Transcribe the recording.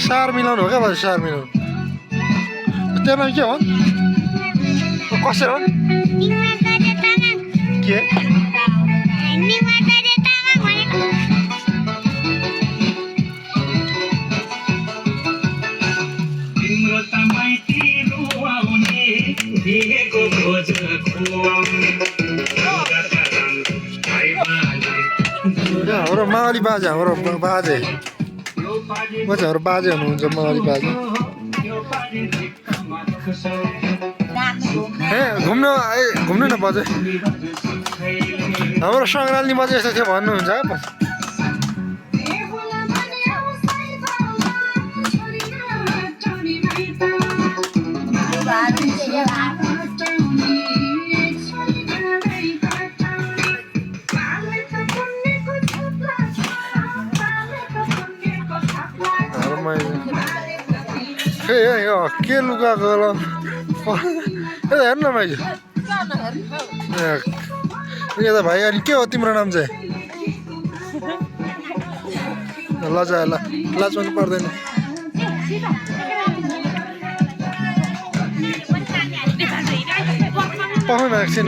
सार मिलाउनु हो क्या भाइ सार मिलाउनु त्यो नाम के हो कसरी हो के हाम्रो मावली बाजे हाम्रो बाजे हाम्रो बाजे हुनुहुन्छ मावली बाजे ए घुम्नु न बाजे हाम्रो सङ्ग्राली बाजे यस्तो थियो भन्नुहुन्छ के लुगाको हेर्न भाइ यता भाइ अनि के हो तिम्रो नाम चाहिँ लजा ल लाज पनि पर्दैन पखाउन एकछिन